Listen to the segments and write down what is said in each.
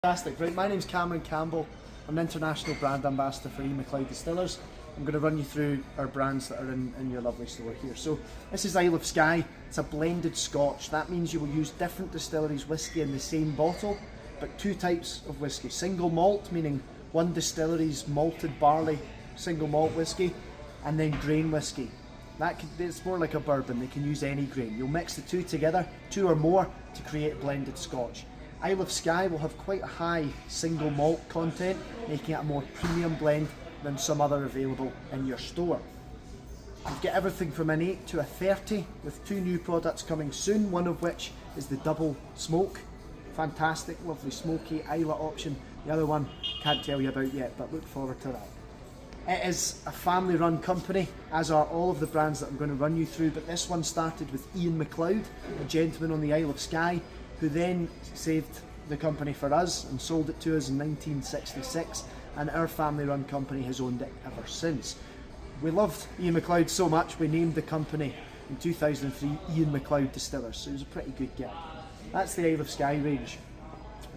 Fantastic. Right, my name's Cameron Campbell. I'm an international brand ambassador for Macleod Distillers. I'm going to run you through our brands that are in your lovely store here. So this is Isle of Skye. It's a blended Scotch. That means you will use different distilleries' whisky in the same bottle, but two types of whisky. Single malt, meaning one distillery's malted barley single malt whisky, and then grain whisky. It's more like a bourbon. They can use any grain. You'll mix the two together, two or more, to create blended Scotch. Isle of Skye will have quite a high single malt content, making it a more premium blend than some other available in your store. You've got everything from an 8 to a 30, with two new products coming soon, one of which is the double smoke. Fantastic, lovely smoky Islay option. The other one, can't tell you about yet, but look forward to that. It is a family run company, as are all of the brands that I'm going to run you through, but this one started with Ian Macleod, a gentleman on the Isle of Skye, who then saved the company for us and sold it to us in 1966, and our family run company has owned it ever since. We loved Ian Macleod so much we named the company in 2003 Ian Macleod Distillers, so it was a pretty good get. That's the Isle of Skye range.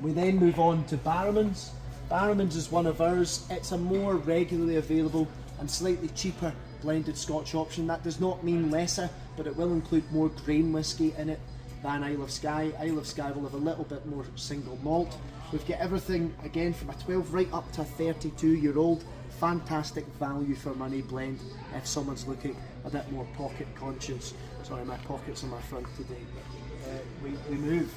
We then move on to Barrowmans. Barrowmans is one of ours. It's a more regularly available and slightly cheaper blended Scotch option. That does not mean lesser, but it will include more grain whisky in it than Isle of Skye. Isle of Skye will have a little bit more single malt. We've got everything again from a 12 right up to a 32-year-old. Fantastic value for money blend if someone's looking a bit more pocket conscious. Sorry, my pockets on my front today. We move.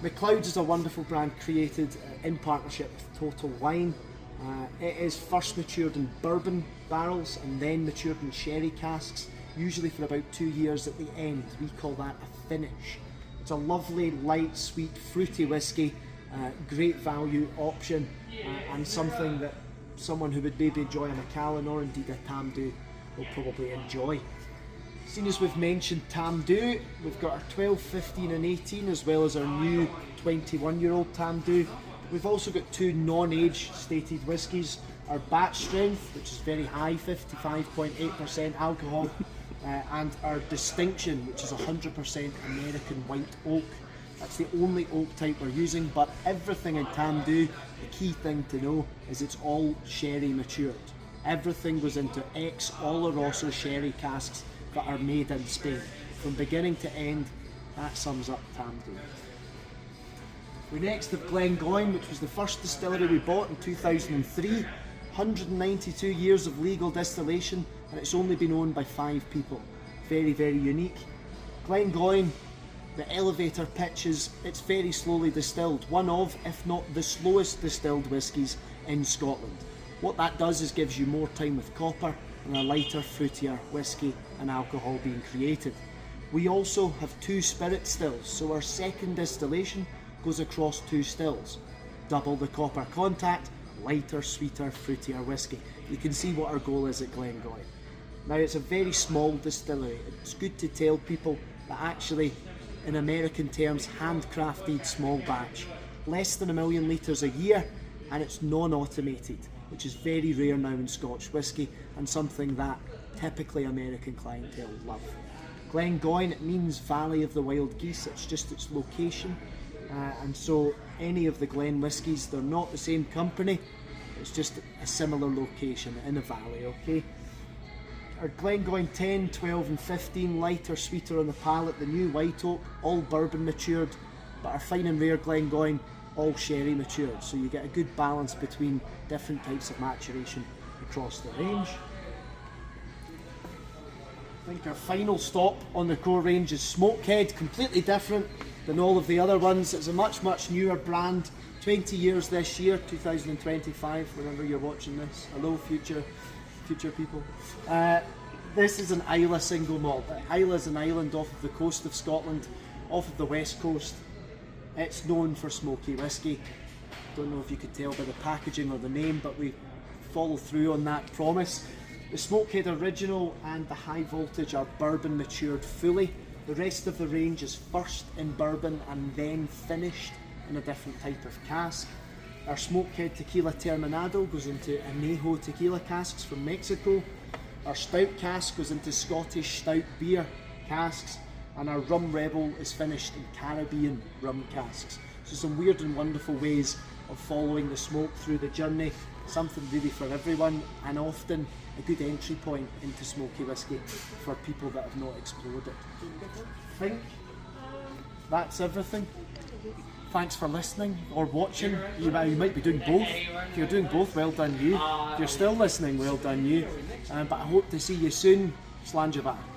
Macleod's is a wonderful brand created in partnership with Total Wine. It is first matured in bourbon barrels and then matured in sherry casks, usually for about 2 years at the end. We call that a finish. It's a lovely, light, sweet, fruity whisky, great value option, and something that someone who would maybe enjoy a Macallan or indeed a Tamdhu will probably enjoy. Seeing as we've mentioned Tamdhu, we've got our 12, 15 and 18, as well as our new 21-year-old Tamdhu. We've also got two non-age stated whiskies, our batch strength, which is very high, 55.8% alcohol, and our distinction, which is 100% American white oak. That's the only oak type we're using, but everything in Tamdhu, the key thing to know is it's all sherry matured. Everything goes into ex-Oloroso sherry casks that are made in Spain. From beginning to end, that sums up Tamdhu. We next have Glengoyne, which was the first distillery we bought in 2003. 192 years of legal distillation, and it's only been owned by 5 people. Very, very unique. Glengoyne, the elevator pitch is it's very slowly distilled. One of, if not the slowest distilled whiskies in Scotland. What that does is gives you more time with copper and a lighter, fruitier whisky and alcohol being created. We also have 2 spirit stills, so our second distillation goes across 2 stills. Double the copper contact, lighter, sweeter, fruitier whisky. You can see what our goal is at Glengoyne. Now, it's a very small distillery. It's good to tell people that actually, in American terms, handcrafted small batch. Less than 1 million litres a year, and it's non-automated, which is very rare now in Scotch whisky and something that typically American clientele love. Glengoyne, it means Valley of the Wild Geese. It's just its location. And so any of the Glen whiskies, they're not the same company, it's just a similar location in a valley, okay? Our Glengoyne 10, 12 and 15, lighter, sweeter on the palate, the new white oak, all bourbon matured, but our fine and rare Glengoyne, all sherry matured, so you get a good balance between different types of maturation across the range. I think our final stop on the core range is Smokehead, completely different than all of the other ones. It's a much newer brand, 20 years this year, 2025, whenever you're watching this. Hello future people. This is an Islay single malt. Islay is an island off of the coast of Scotland, off of the west coast. It's known for smoky whisky. Don't know if you could tell by the packaging or the name, but we follow through on that promise. The Smokehead Original and the High Voltage are bourbon matured fully. The rest of the range is first in bourbon and then finished in a different type of cask. Our Smokehead Tequila Terminado goes into Añejo tequila casks from Mexico. Our Stout cask goes into Scottish Stout beer casks. And our Rum Rebel is finished in Caribbean rum casks. So some weird and wonderful ways of following the smoke through the journey, something really for everyone, and often a good entry point into smoky whisky for people that have not explored it. I think that's everything. Thanks for listening or watching. You might be doing both. If you're doing both, well done you. If you're still listening, well done you. But I hope to see you soon. Slàinte mhath.